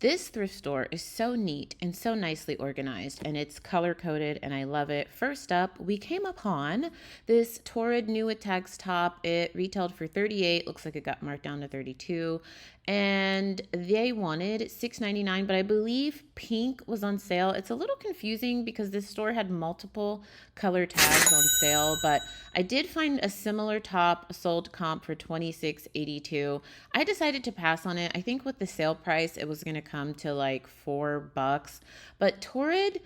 This thrift store is so neat and so nicely organized, and it's color coded, and I love it. First up, we came upon this Torrid New Tags top. It retailed for $38. Looks like it got marked down to $32, and they wanted $6.99, but I believe pink was on sale. It's a little confusing because this store had multiple color tags on sale, but I did find a similar top sold comp for $26.82. I decided to pass on it. I think with the sale price, it was going to come to like $4. But Torrid,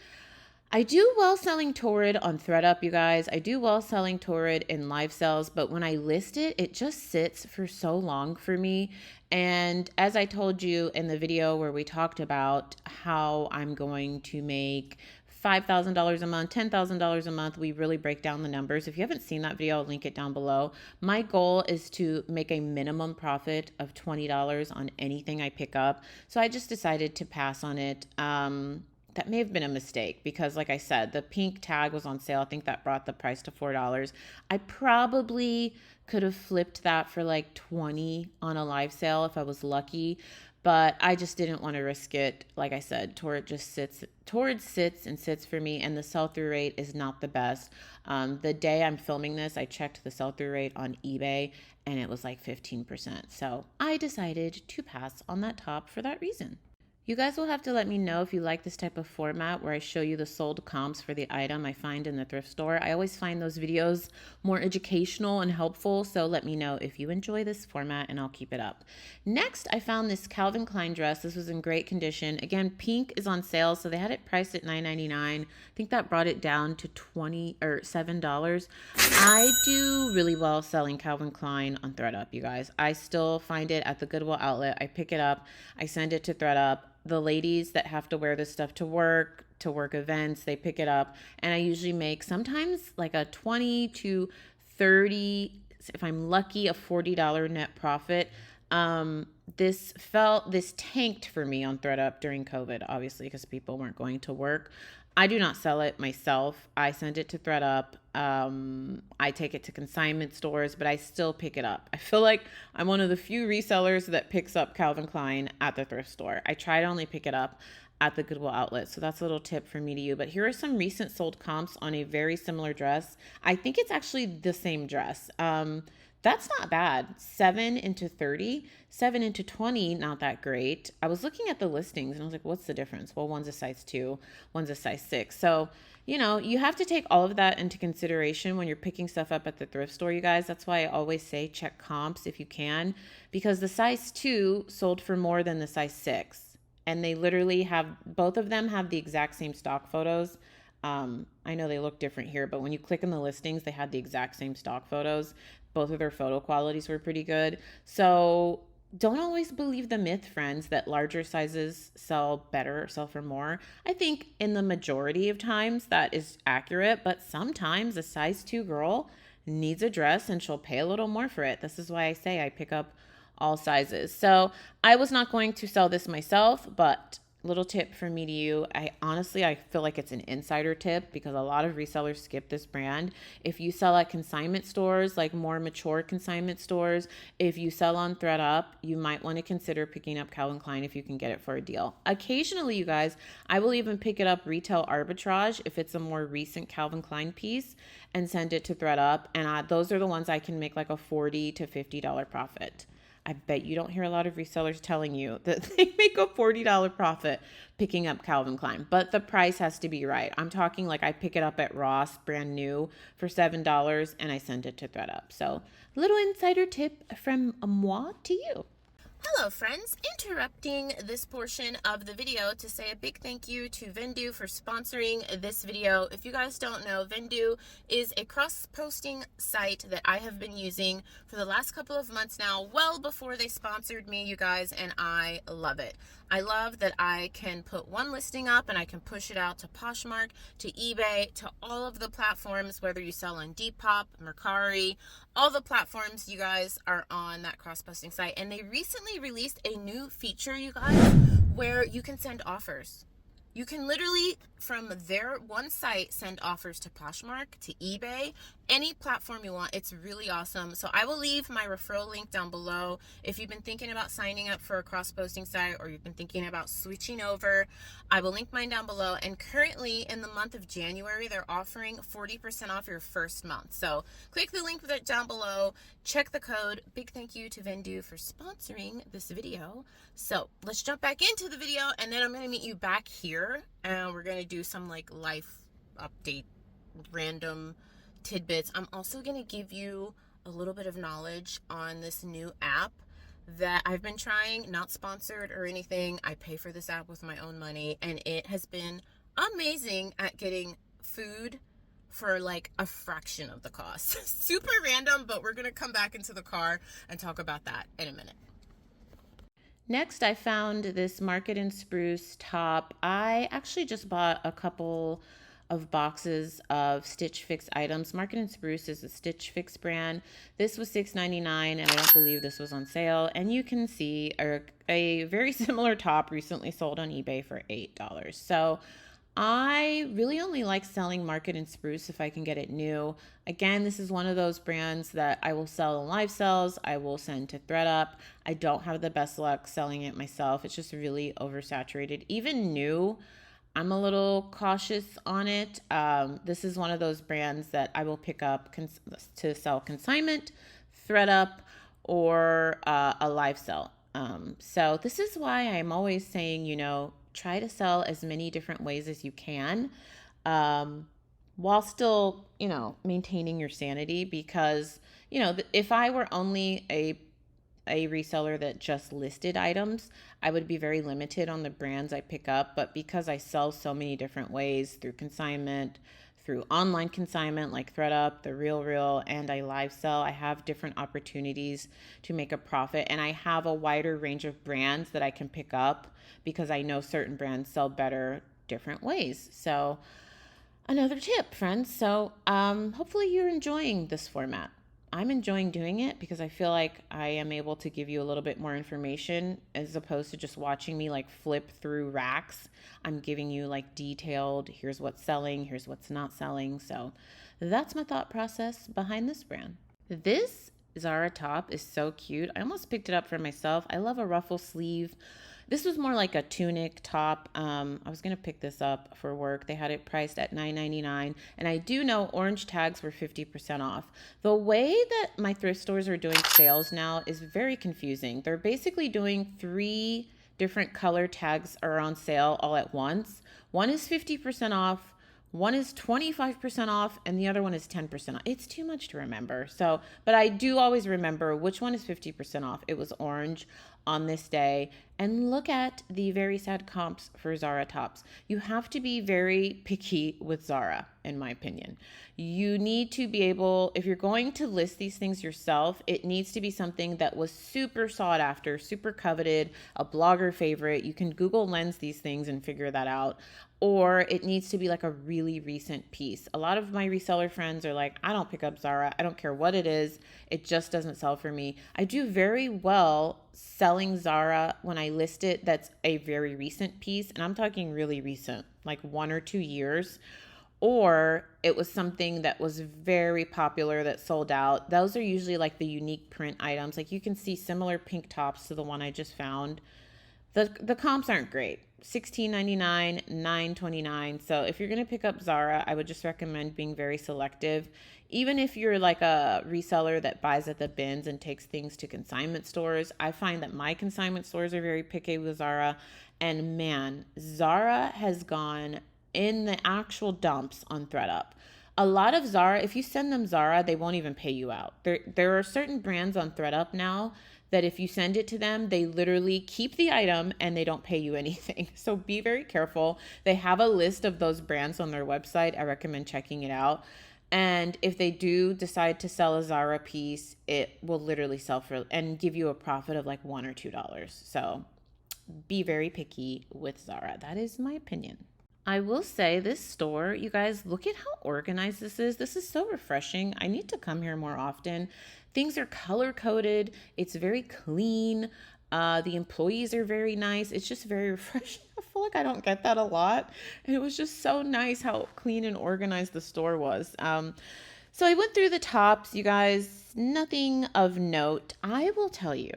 I do well selling Torrid on ThreadUp, you guys. I do well selling Torrid in live sales, but when I list it, it just sits for so long for me. And as I told you in the video where we talked about how I'm going to make $5,000 a month, $10,000 a month, we really break down the numbers. If you haven't seen that video, I'll link it down below. My goal is to make a minimum profit of $20 on anything I pick up. So I just decided to pass on it. That may have been a mistake because, like I said, the pink tag was on sale. I think that brought the price to $4. I probably could have flipped that for like $20 on a live sale if I was lucky, but I just didn't want to risk it. Like I said, Torrid sits and sits for me, and the sell-through rate is not the best. The day I'm filming this, I checked the sell-through rate on eBay, and it was like 15%. So I decided to pass on that top for that reason. You guys will have to let me know if you like this type of format where I show you the sold comps for the item I find in the thrift store. I always find those videos more educational and helpful, so let me know if you enjoy this format and I'll keep it up. Next, I found this Calvin Klein dress. This was in great condition. Again, pink is on sale, so they had it priced at $9.99. I think that brought it down to $7. I do really well selling Calvin Klein on ThreadUp, you guys. I still find it at the Goodwill outlet. I pick it up, I send it to ThreadUp. The ladies that have to wear this stuff to work events, they pick it up, and I usually make sometimes like a 20 to 30, if I'm lucky, a $40 net profit. This tanked for me on ThreadUp during COVID, obviously, because people weren't going to work. I do not sell it myself. I send it to ThreadUp. I take it to consignment stores, but I still pick it up. I feel like I'm one of the few resellers that picks up Calvin Klein at the thrift store. I try to only pick it up at the Goodwill outlet. So that's a little tip from me to you. But here are some recent sold comps on a very similar dress. I think it's actually the same dress. That's not bad. 7 into 30, 7 into 20, not that great. I was looking at the listings and I was like, what's the difference? Well, one's a size 2, one's a size 6. So, you know, you have to take all of that into consideration when you're picking stuff up at the thrift store, you guys. That's why I always say check comps if you can, because the size 2 sold for more than the size 6. And they literally have, both of them have the exact same stock photos. I know they look different here, but when you click on the listings, they had the exact same stock photos. Both of their photo qualities were pretty good. So don't always believe the myth, friends, that larger sizes sell better, sell for more. I think in the majority of times that is accurate, but sometimes a size 2 girl needs a dress and she'll pay a little more for it. This is why I say I pick up all sizes. So I was not going to sell this myself, but little tip from me to you. I feel like it's an insider tip because a lot of resellers skip this brand. If you sell at consignment stores, like more mature consignment stores, if you sell on ThreadUp, you might want to consider picking up Calvin Klein if you can get it for a deal. Occasionally, you guys, I will even pick it up retail arbitrage if it's a more recent Calvin Klein piece and send it to ThreadUp. And those are the ones I can make like a $40 to $50 profit. I bet you don't hear a lot of resellers telling you that they make a $40 profit picking up Calvin Klein, but the price has to be right. I'm talking like I pick it up at Ross, brand new, for $7, and I send it to ThreadUp. So little insider tip from moi to you. Hello friends, interrupting this portion of the video to say a big thank you to Vendoo for sponsoring this video. If you guys don't know, Vendoo is a cross-posting site that I have been using for the last couple of months now, well before they sponsored me, you guys, and I love it. I love that I can put one listing up and I can push it out to Poshmark, to eBay, to all of the platforms, whether you sell on Depop, Mercari, all the platforms you guys are on that cross-posting site. And they recently released a new feature, you guys, where you can send offers. You can literally, from their one site, send offers to Poshmark, to eBay, any platform you want. It's really awesome. So I will leave my referral link down below. If you've been thinking about signing up for a cross-posting site, or you've been thinking about switching over, I will link mine down below. And currently, in the month of January, they're offering 40% off your first month. So click the link down below, check the code. Big thank you to Vendoo for sponsoring this video. So let's jump back into the video, and then I'm going to meet you back here, and we're going to do some like life update, random tidbits. I'm also going to give you a little bit of knowledge on this new app that I've been trying, not sponsored or anything. I pay for this app with my own money, and it has been amazing at getting food for like a fraction of the cost. Super random, but we're going to come back into the car and talk about that in a minute. Next, I found this Market and Spruce top. I actually just bought a couple of boxes of Stitch Fix items. Market and Spruce is a Stitch Fix brand. This was $6.99, and I don't believe this was on sale. And you can see a very similar top recently sold on eBay for $8. So I really only like selling Market and Spruce if I can get it new. Again, this is one of those brands that I will sell in live sales. I will send to ThredUp. I don't have the best luck selling it myself. It's just really oversaturated. Even new, I'm a little cautious on it. This is one of those brands that I will pick up to sell consignment, ThredUp, or a live sell. So this is why I'm always saying, try to sell as many different ways as you can, while still, maintaining your sanity. Because, if I were only a reseller that just listed items, I would be very limited on the brands I pick up. But because I sell so many different ways, through consignment, through online consignment like ThredUp, the Real, and I live sell, I have different opportunities to make a profit. And I have a wider range of brands that I can pick up because I know certain brands sell better different ways. So another tip, friends. So hopefully you're enjoying this format. I'm enjoying doing it because I feel like I am able to give you a little bit more information as opposed to just watching me like flip through racks. I'm giving you like detailed, here's what's selling, here's what's not selling. So that's my thought process behind this brand. This Zara top is so cute. I almost picked it up for myself. I love a ruffle sleeve. This was more like a tunic top. I was going to pick this up for work. They had it priced at $9.99. And I do know orange tags were 50% off. The way that my thrift stores are doing sales now is very confusing. They're basically doing 3 different color tags are on sale all at once. One is 50% off. One is 25% off, and the other one is 10% off. It's too much to remember. So, but I do always remember which one is 50% off. It was orange on this day. And look at the very sad comps for Zara tops. You have to be very picky with Zara, in my opinion. You need to be able, if you're going to list these things yourself, it needs to be something that was super sought after, super coveted, a blogger favorite. You can Google Lens these things and figure that out. Or it needs to be like a really recent piece. A lot of my reseller friends are like, I don't pick up Zara. I don't care what it is. It just doesn't sell for me. I do very well selling Zara when I list it. That's a very recent piece. And I'm talking really recent, like 1 or 2 years. Or it was something that was very popular that sold out. Those are usually like the unique print items. Like you can see similar pink tops to the one I just found. The comps aren't great. $16.99, $9.29. So if you're going to pick up Zara, I would just recommend being very selective. Even if you're like a reseller that buys at the bins and takes things to consignment stores, I find that my consignment stores are very picky with Zara. And man, Zara has gone in the actual dumps on ThredUp. A lot of Zara, if you send them Zara, they won't even pay you out. There are certain brands on ThredUp now that if you send it to them, they literally keep the item and they don't pay you anything. So be very careful. They have a list of those brands on their website. I recommend checking it out. And if they do decide to sell a Zara piece, it will literally sell for and give you a profit of like $1 or $2. So be very picky with Zara. That is my opinion. I will say this store, you guys, look at how organized this is. This is so refreshing. I need to come here more often. Things are color coded. It's very clean. The employees are very nice. It's just very refreshing. feel like I don't get that a lot. And it was just so nice how clean and organized the store was. So I went through the tops, you guys, nothing of note. I will tell you,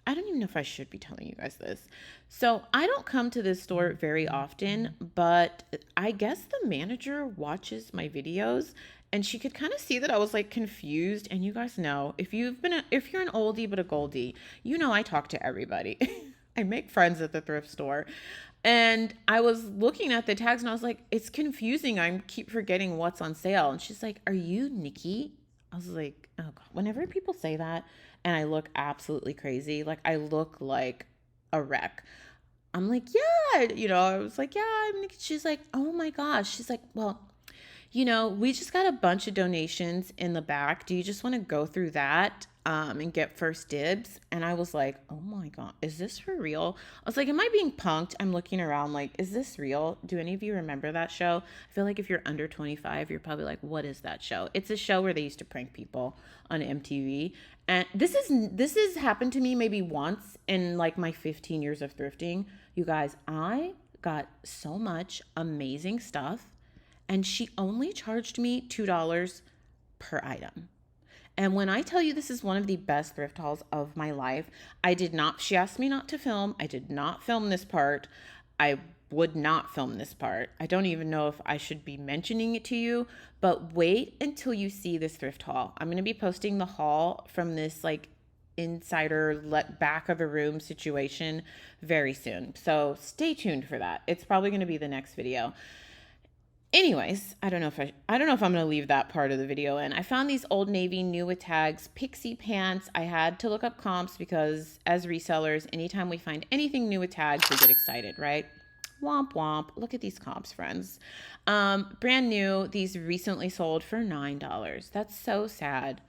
I don't even know if I should be telling you guys this. So I don't come to this store very often, but I guess the manager watches my videos and she could kind of see that I was like confused. And you guys know, if you're an oldie but a goldie, you know I talk to everybody. I make friends at the thrift store. And I was looking at the tags and I was like, it's confusing. I keep forgetting what's on sale. And she's like, are you Nikki? I was like, oh God. Whenever people say that and I look absolutely crazy, like I look like a wreck. I'm like, yeah, I was like, yeah, I'm Nikki. She's like, oh my gosh. She's like, well, we just got a bunch of donations in the back. Do you just want to go through that and get first dibs? And I was like, oh my God, is this for real? I was like, am I being punked? I'm looking around like, is this real? Do any of you remember that show? I feel like if you're under 25, you're probably like, what is that show? It's a show where they used to prank people on MTV. And this is happened to me maybe once in like my 15 years of thrifting. You guys, I got so much amazing stuff and she only charged me $2 per item. And when I tell you this is one of the best thrift hauls of my life, she asked me not to film. I did not film this part. I would not film this part. I don't even know if I should be mentioning it to you, but wait until you see this thrift haul. I'm going to be posting the haul from this like insider back of the room situation very soon. So stay tuned for that. It's probably going to be the next video. Anyways, I don't know if I'm going to leave that part of the video in. I found these Old Navy new with tags pixie pants. I had to look up comps because as resellers, anytime we find anything new with tags, we get excited, right? Womp womp. Look at these comps, friends. Brand new. These recently sold for $9. That's so sad.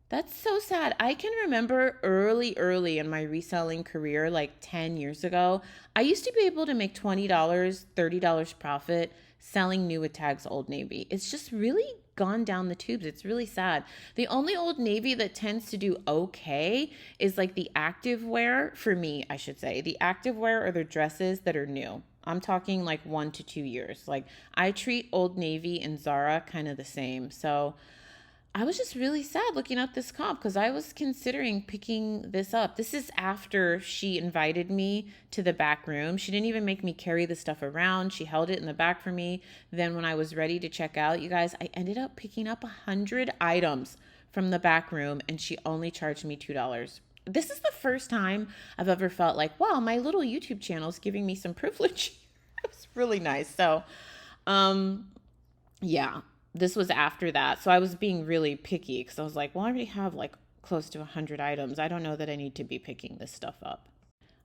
That's so sad. I can remember early in my reselling career, like 10 years ago, I used to be able to make $20, $30 profit selling new with tags Old Navy. It's just really gone down the tubes. It's really sad. The only Old Navy that tends to do okay is like the active wear, for me, I should say. The active wear are the dresses that are new. I'm talking like 1 to 2 years. Like I treat Old Navy and Zara kind of the same. So I was just really sad looking up this comp because I was considering picking this up. This is after she invited me to the back room. She didn't even make me carry the stuff around. She held it in the back for me. Then when I was ready to check out, you guys, I ended up picking up 100 items from the back room and she only charged me $2. This is the first time I've ever felt like, wow, my little YouTube channel is giving me some privilege. It was really nice. So, yeah. This was after that. So I was being really picky because I was like, well, I already have like close to 100 items. I don't know that I need to be picking this stuff up.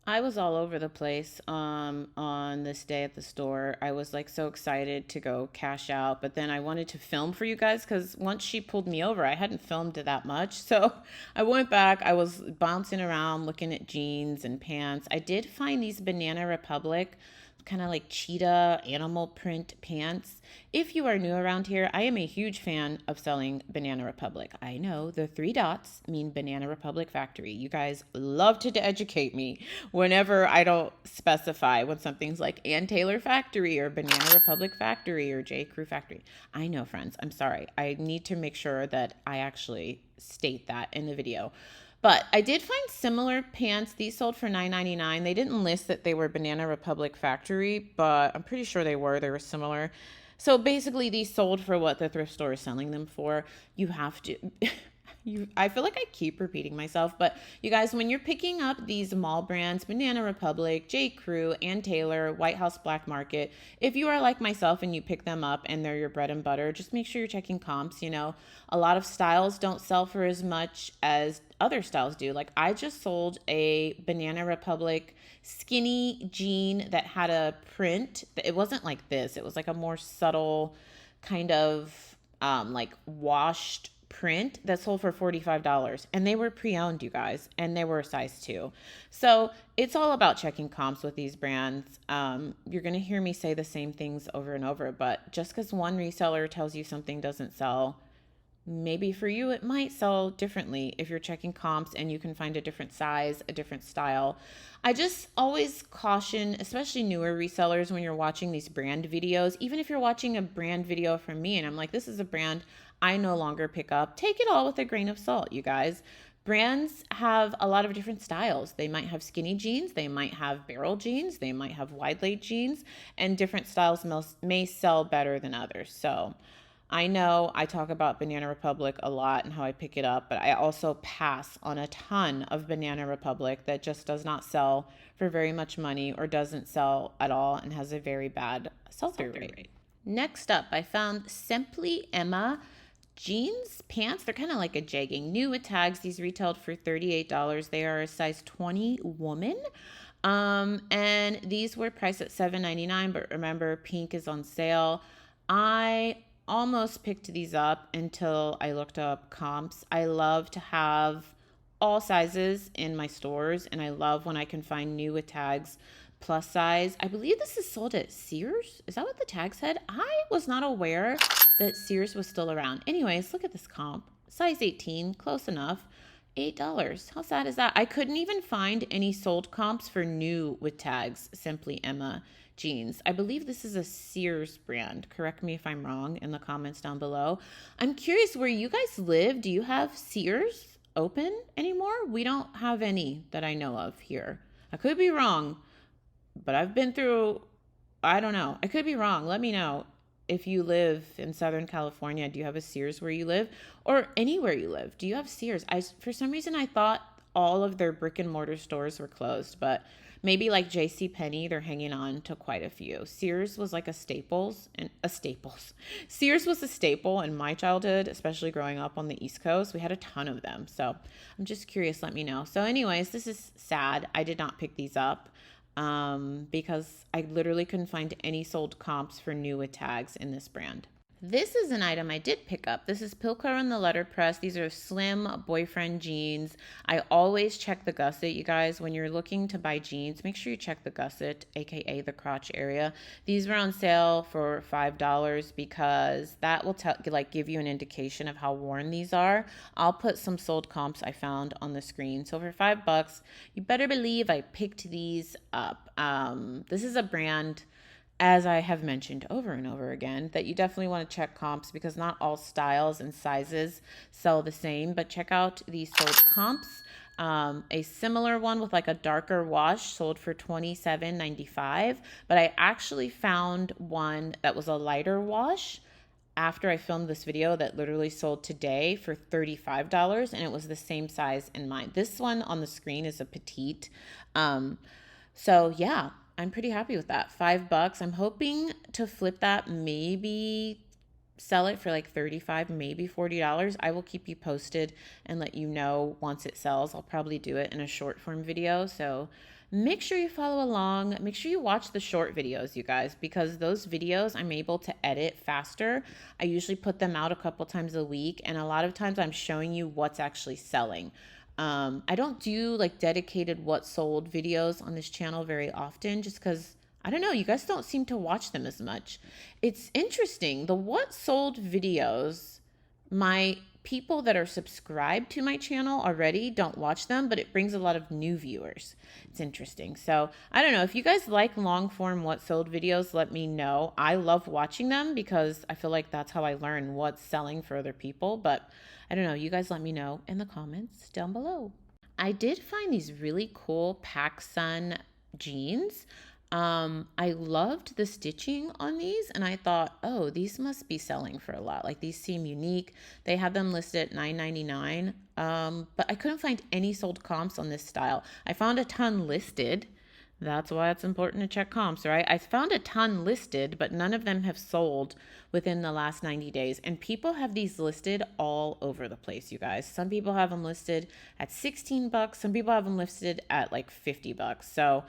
I was all over the place on this day at the store. I was like so excited to go cash out, but then I wanted to film for you guys because once she pulled me over, I hadn't filmed it that much. So I went back. I was bouncing around looking at jeans and pants. I did find these Banana Republic kind of like cheetah animal print pants. If you are new around here, I am a huge fan of selling Banana Republic. I know the 3 dots mean Banana Republic Factory. You guys love to educate me whenever I don't specify when something's like Ann Taylor Factory or Banana Republic Factory or J. Crew Factory. I know, friends. I'm sorry. I need to make sure that I actually state that in the video. But I did find similar pants. These sold for $9.99. They didn't list that they were Banana Republic Factory, but I'm pretty sure they were. They were similar. So basically, these sold for what the thrift store is selling them for. You have to... I feel like I keep repeating myself, but you guys, when you're picking up these mall brands, Banana Republic, J. Crew, Ann Taylor, White House Black Market, if you are like myself and you pick them up and they're your bread and butter, just make sure you're checking comps. A lot of styles don't sell for as much as other styles do. Like I just sold a Banana Republic skinny jean that had a print. It wasn't like this. It was like a more subtle kind of like washed print that sold for $45, and they were pre-owned, you guys, and they were a size 2. So it's all about checking comps with these brands. You're going to hear me say the same things over and over, but just because one reseller tells you something doesn't sell Maybe for you, it might sell differently if you're checking comps and you can find a different size, a different style. I just always caution, especially newer resellers, when you're watching these brand videos, even if you're watching a brand video from me and I'm like, this is a brand I no longer pick up, take it all with a grain of salt, you guys. Brands have a lot of different styles. They might have skinny jeans, they might have barrel jeans, they might have wide leg jeans, and different styles may sell better than others. So, I know I talk about Banana Republic a lot and how I pick it up, but I also pass on a ton of Banana Republic that just does not sell for very much money or doesn't sell at all and has a very bad sell-through rate. Next up, I found Simply Emma jeans, pants. They're kind of like a jegging. New with tags. These retailed for $38. They are a size 20 woman. And these were priced at $7.99, but remember, pink is on sale. I almost picked these up until I looked up comps. I love to have all sizes in my stores, and I love when I can find new with tags plus size. I believe this is sold at Sears. Is that what the tag said? I was not aware that Sears was still around. Anyways, look at this comp. Size 18, close enough. $8. How sad is that? I couldn't even find any sold comps for new with tags, Simply Emma jeans. I believe this is a Sears brand. Correct me if I'm wrong in the comments down below. I'm curious, where you guys live, do you have Sears open anymore? We don't have any that I know of here. I could be wrong, but I've been through, I don't know. I could be wrong. Let me know. If you live in Southern California, do you have a Sears where you live, or anywhere you live? Do you have Sears? For some reason, I thought all of their brick and mortar stores were closed, but maybe like J.C. Penney, they're hanging on to quite a few. Sears was like a Staples. Sears was a staple in my childhood, especially growing up on the East Coast. We had a ton of them. So I'm just curious, let me know. So anyways, this is sad. I did not pick these up because I literally couldn't find any sold comps for new with tags in this brand. This is an item I did pick up. This is Pilcro in the letterpress. These are slim boyfriend jeans. I always check the gusset, you guys. When you're looking to buy jeans, make sure you check the gusset, aka the crotch area. These were on sale for $5 because that will give you an indication of how worn these are. I'll put some sold comps I found on the screen. So for $5, you better believe I picked these up. This is a brand, as I have mentioned over and over again, that you definitely want to check comps because not all styles and sizes sell the same, but check out these sold comps. A similar one with like a darker wash sold for $27.95, but I actually found one that was a lighter wash after I filmed this video that literally sold today for $35, and it was the same size in mine. This one on the screen is a petite. So yeah, I'm pretty happy with that. $5. I'm hoping to flip that, maybe sell it for like 35, maybe $40. I will keep you posted and let you know once it sells. I'll probably do it in a short form video. So make sure you follow along. Make sure you watch the short videos, you guys, because those videos I'm able to edit faster. I usually put them out a couple times a week, and a lot of times I'm showing you what's actually selling. I don't do like dedicated what sold videos on this channel very often just because I don't know, you guys don't seem to watch them as much. It's interesting. The what sold videos, my people that are subscribed to my channel already don't watch them, but it brings a lot of new viewers. It's interesting. So I don't know, if you guys like long form what sold videos, let me know. I love watching them because I feel like that's how I learn what's selling for other people, but I don't know, you guys let me know in the comments down below. I did find these really cool PacSun jeans. I loved the stitching on these, and I thought, oh, these must be selling for a lot. Like, these seem unique. They had them listed at $9.99, but I couldn't find any sold comps on this style. I found a ton listed. That's why it's important to check comps, right? I found a ton listed, but none of them have sold within the last 90 days. And people have these listed all over the place, you guys. Some people have them listed at 16 bucks. Some people have them listed at like 50 bucks. So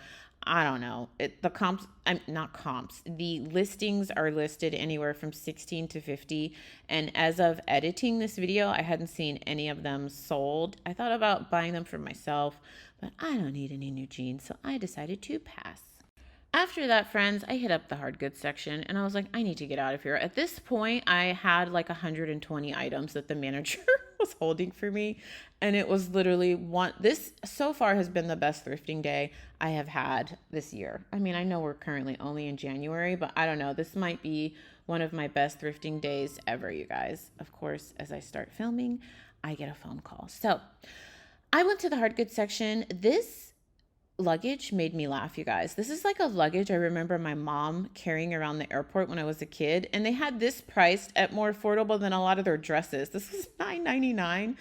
I don't know. The comps, not comps, the listings are listed anywhere from 16 to 50. And as of editing this video, I hadn't seen any of them sold. I thought about buying them for myself, but I don't need any new jeans, so I decided to pass. After that, friends, I hit up the hard goods section and I was like, I need to get out of here. At this point, I had like 120 items that the manager was holding for me. And it was literally one. This so far has been the best thrifting day I have had this year. I mean, I know we're currently only in January, but I don't know. This might be one of my best thrifting days ever, you guys. Of course, as I start filming, I get a phone call. So I went to the hard goods section. This luggage made me laugh, you guys. This is like a luggage I remember my mom carrying around the airport when I was a kid, and they had this priced at more affordable than a lot of their dresses. This was $9.99,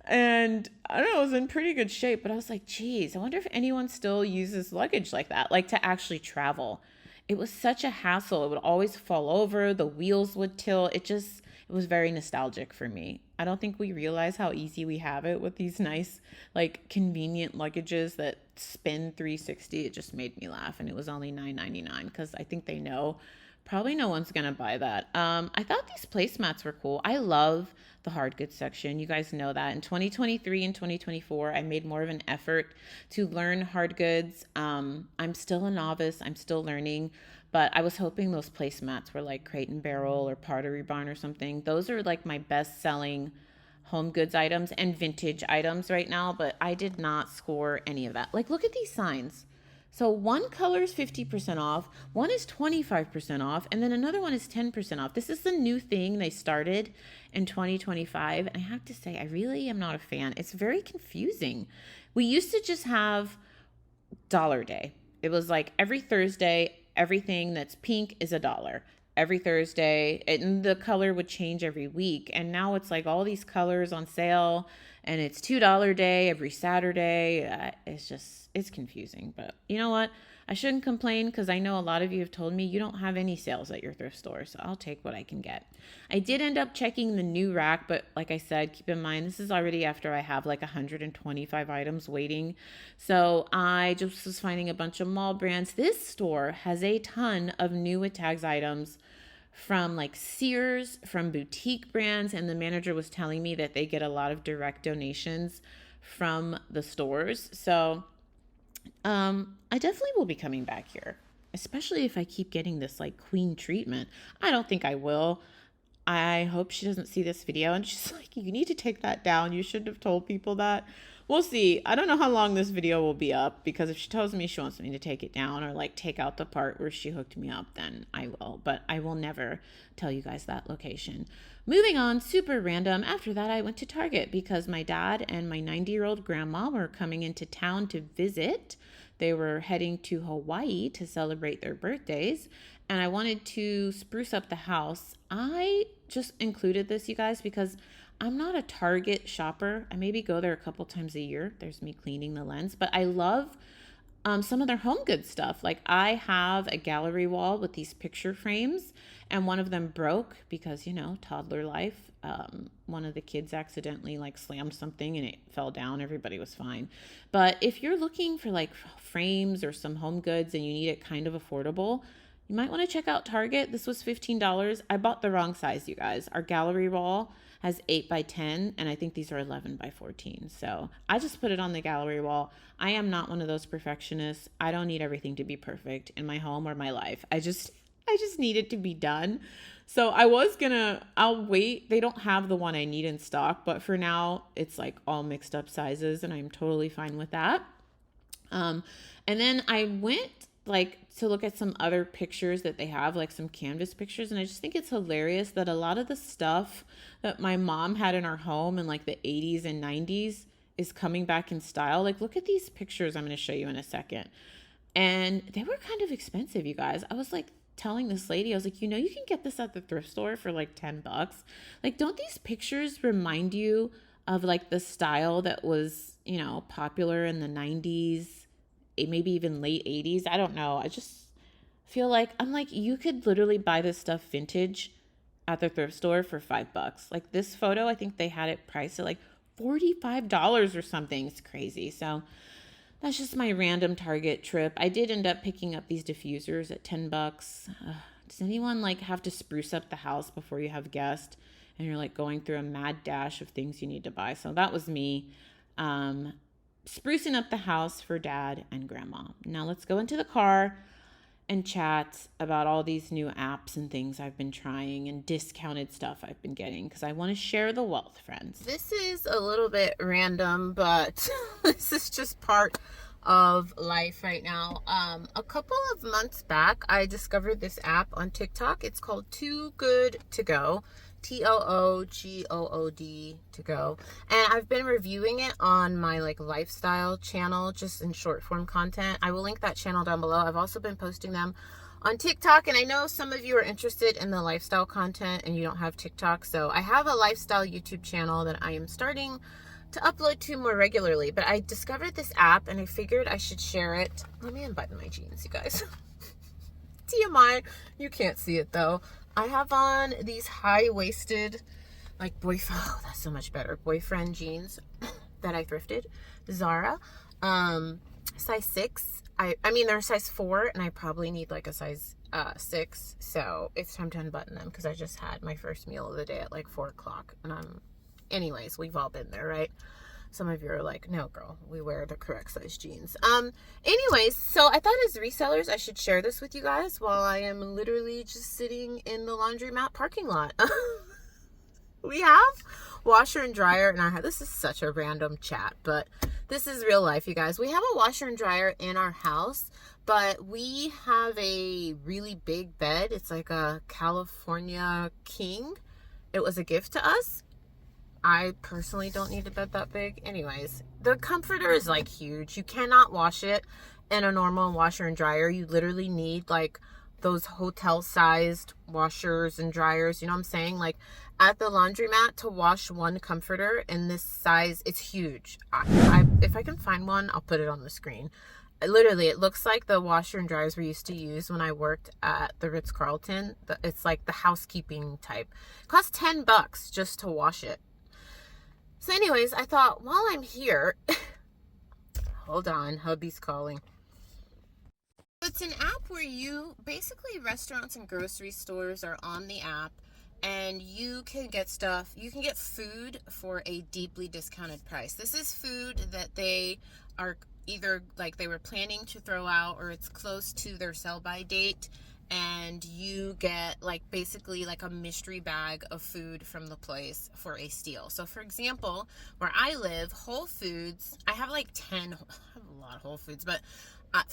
and I don't know, it was in pretty good shape, but I was like, geez, I wonder if anyone still uses luggage like that, like to actually travel. It was such a hassle. It would always fall over, the wheels would tilt. It was very nostalgic for me. I don't think we realize how easy we have it with these nice, like convenient luggages that spin 360. It just made me laugh, and it was only $9.99 because I think they know probably no one's gonna buy that. I thought these placemats were cool. I love the hard goods section. You guys know that. In 2023 and 2024, I made more of an effort to learn hard goods. I'm still a novice. I'm still learning, but I was hoping those placemats were like Crate and Barrel or Pottery Barn or something. Those are like my best selling home goods items and vintage items right now, but I did not score any of that. Like, look at these signs. So one color is 50% off, one is 25% off, and then another one is 10% off. This is the new thing they started in 2025. And I have to say, I really am not a fan. It's very confusing. We used to just have Dollar Day. It was like every Thursday, everything that's pink is $1. Every Thursday, and the color would change every week. And now it's like all these colors on sale, and it's $2 day every Saturday. It's confusing. But you know what? I shouldn't complain because I know a lot of you have told me you don't have any sales at your thrift store, so I'll take what I can get. I did end up checking the new rack, but like I said, keep in mind this is already after I have like 125 items waiting. So I just was finding a bunch of mall brands. This store has a ton of new with tags items from like Sears, from boutique brands, and the manager was telling me that they get a lot of direct donations from the stores. So I definitely will be coming back here, especially if I keep getting this like queen treatment. I don't think I will. I hope she doesn't see this video and she's like, you need to take that down. You shouldn't have told people that. We'll see. I don't know how long this video will be up, because if she tells me she wants me to take it down or like take out the part where she hooked me up, then I will. But I will never tell you guys that location. Moving on, super random. After that, I went to Target because my dad and my 90-year-old grandma were coming into town to visit. They were heading to Hawaii to celebrate their birthdays, and I wanted to spruce up the house. I just included this, you guys, because I'm not a Target shopper. I maybe go there a couple times a year. There's me cleaning the lens, but I love some of their home goods stuff. Like I have a gallery wall with these picture frames, and one of them broke because, you know, toddler life. One of the kids accidentally like slammed something and it fell down. Everybody was fine. But if you're looking for like frames or some home goods and you need it kind of affordable, you might want to check out Target. This was $15. I bought the wrong size, you guys. Our gallery wall has 8 by 10, and I think these are 11 by 14. So I just put it on the gallery wall. I am not one of those perfectionists. I don't need everything to be perfect in my home or my life. I just need it to be done. So I'll wait. They don't have the one I need in stock, but for now it's like all mixed up sizes, and I'm totally fine with that. And then I went like to look at some other pictures that they have, like some canvas pictures. And I just think it's hilarious that a lot of the stuff that my mom had in our home in like the 80s and 90s is coming back in style. Like, look at these pictures I'm going to show you in a second. And they were kind of expensive, you guys. I was like telling this lady, I was like, you know, you can get this at the thrift store for like $10. Like, don't these pictures remind you of like the style that was, you know, popular in the 90s? Maybe even late 80s. I don't know. I just feel like you could literally buy this stuff vintage at the thrift store for $5. Like this photo, I think they had it priced at like $45 or something. It's crazy. So that's just my random Target trip. I did end up picking up these diffusers at $10. Does anyone like have to spruce up the house before you have guests and you're like going through a mad dash of things you need to buy? So that was me. Sprucing up the house for dad and grandma. Now let's go into the car. and chat about all these new apps and things I've been trying and discounted stuff I've been getting because I want to share the wealth, friends. This is a little bit random, but this is just part of life right now. A couple of months back, I discovered this app on TikTok. It's called Too Good To Go. TOOGOOD to go. And I've been reviewing it on my like lifestyle channel, just in short form content. I will link that channel down below. I've also been posting them on TikTok, and I know some of you are interested in the lifestyle content and you don't have TikTok, so I have a lifestyle YouTube channel that I am starting to upload to more regularly. But I discovered this app and I figured I should share it. Let me unbutton my jeans, you guys. TMI, you can't see it though. I have on these high-waisted, like that's so much better, boyfriend jeans that I thrifted, Zara, size 6. I mean, they're size 4, and I probably need like a size 6, so it's time to unbutton them because I just had my first meal of the day at like 4 o'clock, and anyways, we've all been there, right? Some of you are like, no, girl, we wear the correct size jeans. Anyways, so I thought as resellers, I should share this with you guys while I am literally just sitting in the laundromat parking lot. We have washer and dryer, and this is such a random chat, but this is real life, you guys. We have a washer and dryer in our house, but we have a really big bed. It's like a California king. It was a gift to us. I personally don't need a bed that big. Anyways, the comforter is like huge. You cannot wash it in a normal washer and dryer. You literally need like those hotel sized washers and dryers. You know what I'm saying? Like at the laundromat to wash one comforter in this size, it's huge. If I can find one, I'll put it on the screen. Literally, it looks like the washer and dryers we used to use when I worked at the Ritz-Carlton. It's like the housekeeping type. It costs $10 just to wash it. So anyways, I thought while I'm here, hold on, hubby's calling. It's an app where basically restaurants and grocery stores are on the app, and you can get food for a deeply discounted price. This is food that they are either like they were planning to throw out, or it's close to their sell-by date, and you get like basically like a mystery bag of food from the place for a steal. So for example, where I live, Whole Foods, I have like I have a lot of Whole Foods, but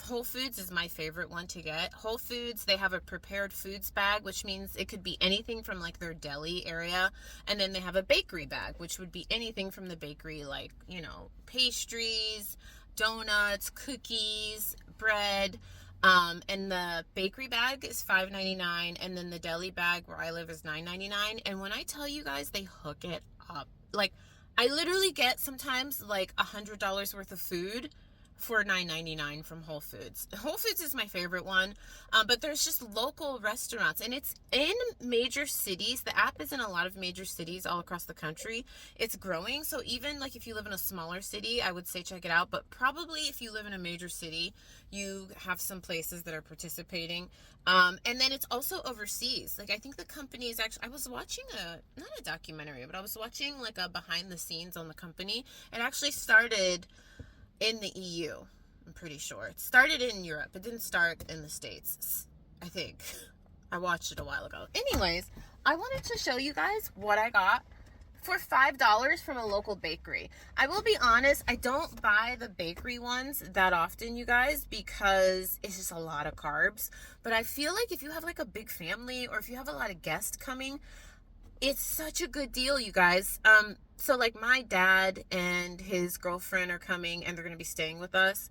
Whole Foods is my favorite one to get. Whole Foods, they have a prepared foods bag, which means it could be anything from like their deli area. And then they have a bakery bag, which would be anything from the bakery, like, you know, pastries, donuts, cookies, bread. And the bakery bag is $5.99, and then the deli bag where I live is $9.99. And when I tell you guys, they hook it up. Like, I literally get sometimes like $100 worth of food for $9.99 from Whole Foods. Whole Foods is my favorite one, but there's just local restaurants, and it's in major cities. The app is in a lot of major cities all across the country. It's growing, so even like if you live in a smaller city, I would say check it out, but probably if you live in a major city, you have some places that are participating. And then it's also overseas. Like, I think the company is actually, I was watching not a documentary, but I was watching like a behind the scenes on the company. It actually started in the EU, I'm pretty sure. It started in Europe. It didn't start in the States, I think. I watched it a while ago. Anyways, I wanted to show you guys what I got for $5 from a local bakery. I will be honest, I don't buy the bakery ones that often, you guys, because it's just a lot of carbs. But I feel like if you have like a big family, or if you have a lot of guests coming, it's such a good deal, you guys. So like my dad and his girlfriend are coming, and they're going to be staying with us.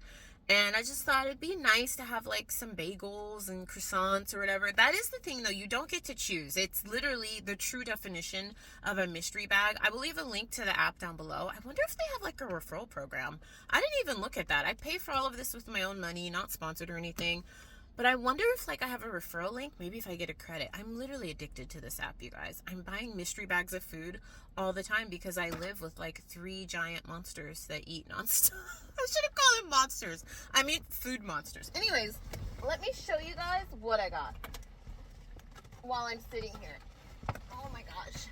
And I just thought it'd be nice to have like some bagels and croissants or whatever. That is the thing though, you don't get to choose. It's literally the true definition of a mystery bag. I will leave a link to the app down below. I wonder if they have like a referral program. I didn't even look at that. I pay for all of this with my own money, not sponsored or anything. But I wonder if like I have a referral link, maybe if I get a credit. I'm literally addicted to this app, you guys. I'm buying mystery bags of food all the time because I live with like 3 giant monsters that eat nonstop. I should have called them monsters. I mean food monsters. Anyways, let me show you guys what I got while I'm sitting here. Oh my gosh.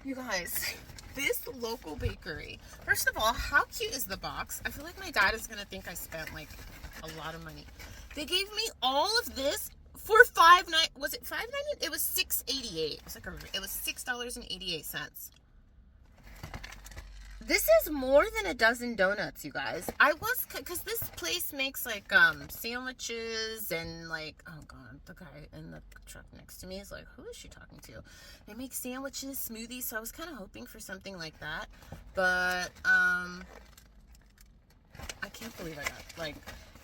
You guys, this local bakery. First of all, how cute is the box? I feel like my dad is going to think I spent like a lot of money. They gave me all of this for $5.90. Was it $5.90? It was $6.88. It was $6.88. This is more than a dozen donuts, you guys. Because this place makes like sandwiches and like, oh god, the guy in the truck next to me is like, who is she talking to? They make sandwiches, smoothies, so I was kind of hoping for something like that, but I can't believe I got like.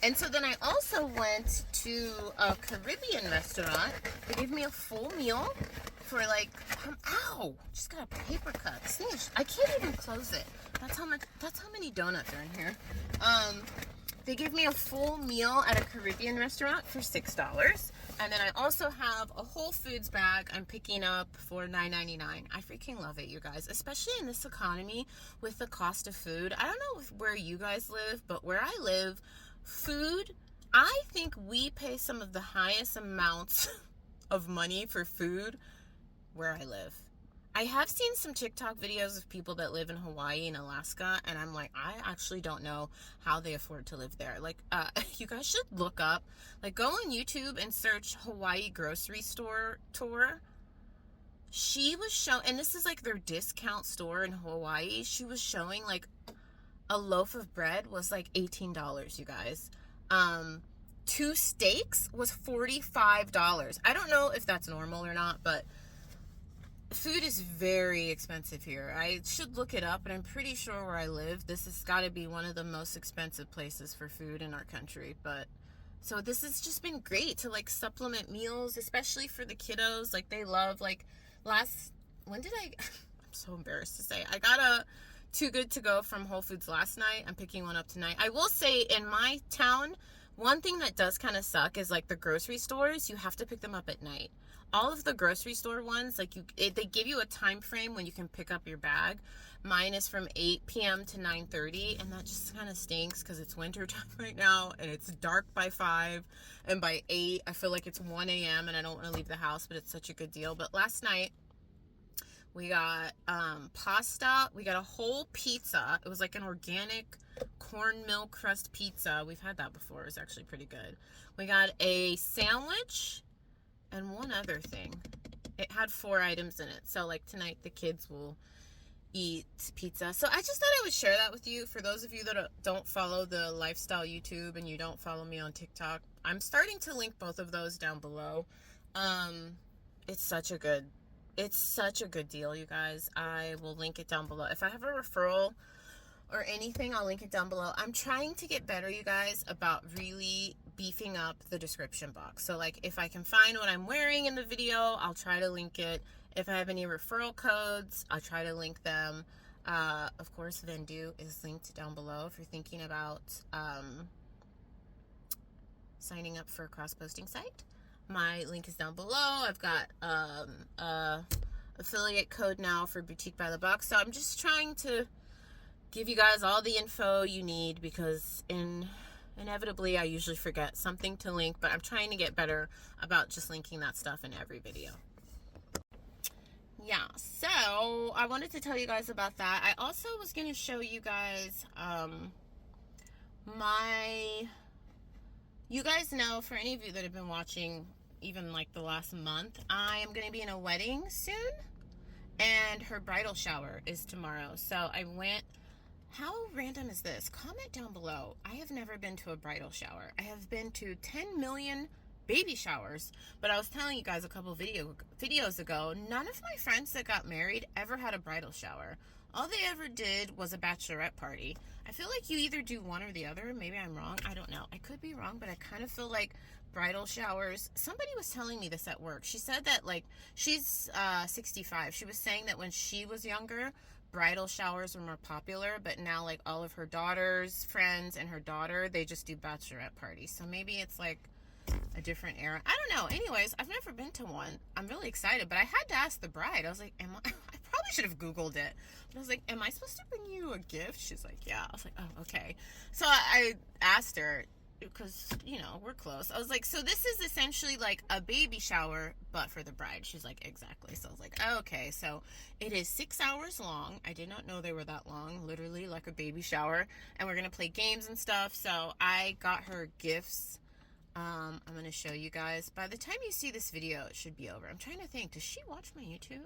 And so then I also went to a Caribbean restaurant. They gave me a full meal for like, ow, just got a paper cut. This thing is, I can't even close it. That's how many donuts are in here. They gave me a full meal at a Caribbean restaurant for $6. And then I also have a Whole Foods bag I'm picking up for $9.99. I freaking love it, you guys, especially in this economy with the cost of food. I don't know where you guys live, but where I live, food, I think we pay some of the highest amounts of money for food where I live. I have seen some TikTok videos of people that live in Hawaii and Alaska, and I'm like, I actually don't know how they afford to live there. Like, you guys should look up, like, go on YouTube and search Hawaii grocery store tour. She was showing, and this is like their discount store in Hawaii. She was showing like a loaf of bread was like $18, you guys. 2 steaks was $45. I don't know if that's normal or not, but food is very expensive here. I should look it up, but I'm pretty sure where I live, this has got to be one of the most expensive places for food in our country. But so this has just been great to like supplement meals, especially for the kiddos. Like they love like I'm so embarrassed to say, I got a Too Good To Go from Whole Foods last night. I'm picking one up tonight. I will say in my town, one thing that does kind of suck is like the grocery stores, you have to pick them up at night. All of the grocery store ones, like they give you a time frame when you can pick up your bag. Mine is from 8 p.m. to 9:30, and that just kind of stinks because it's winter time right now, and it's dark by 5, and by 8, I feel like it's 1 a.m., and I don't want to leave the house, but it's such a good deal. But last night, we got pasta. We got a whole pizza. It was like an organic cornmeal crust pizza. We've had that before. It was actually pretty good. We got a sandwich and one other thing. It had 4 items in it. So like tonight the kids will eat pizza. So I just thought I would share that with you. For those of you that don't follow the lifestyle YouTube and you don't follow me on TikTok, I'm starting to link both of those down below. It's such a good deal, you guys. I will link it down below. If I have a referral or anything, I'll link it down below. I'm trying to get better, you guys, about really beefing up the description box. So like if I can find what I'm wearing in the video, I'll try to link it. If I have any referral codes, I'll try to link them. Of course, Vendoo is linked down below if you're thinking about signing up for a cross-posting site. My link is down below. I've got affiliate code now for Boutique by the Box. So I'm just trying to give you guys all the info you need because inevitably I usually forget something to link, but I'm trying to get better about just linking that stuff in every video. Yeah, so I wanted to tell you guys about that. I also was going to show you guys you guys know, for any of you that have been watching even like the last month, I am going to be in a wedding soon, and her bridal shower is tomorrow. So I went, how random is this? Comment down below. I have never been to a bridal shower. I have been to 10 million baby showers, but I was telling you guys a couple videos ago, none of my friends that got married ever had a bridal shower. All they ever did was a bachelorette party. I feel like you either do one or the other. Maybe I'm wrong. I don't know. I could be wrong, but I kind of feel like bridal showers, somebody was telling me this at work. She said that like she's 65. She was saying that when she was younger, bridal showers were more popular, but now like all of her daughter's friends and her daughter, they just do bachelorette parties. So maybe it's like a different era. I don't know. Anyways, I've never been to one. I'm really excited, but I had to ask the bride. I was like, I probably should have Googled it. But I was like, am I supposed to bring you a gift? She's like, yeah. I was like, oh, okay. So I asked her, because, you know, we're close. I was like, so this is essentially like a baby shower, but for the bride. She's like, exactly. So I was like, oh, okay. So it is 6 hours long. I did not know they were that long, literally like a baby shower. And we're going to play games and stuff. So I got her gifts I'm going to show you guys. By the time you see this video, it should be over. I'm trying to think, does she watch my YouTube?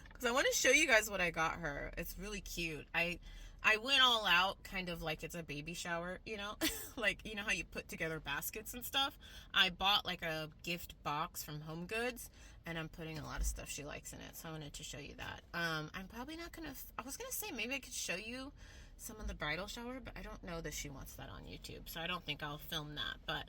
Because I want to show you guys what I got her. It's really cute. I went all out, kind of like it's a baby shower, you know? Like, you know how you put together baskets and stuff? I bought like a gift box from Home Goods, and I'm putting a lot of stuff she likes in it, so I wanted to show you that. I'm probably not going to, I was going to say maybe I could show you some of the bridal shower, but I don't know that she wants that on YouTube, so I don't think I'll film that. But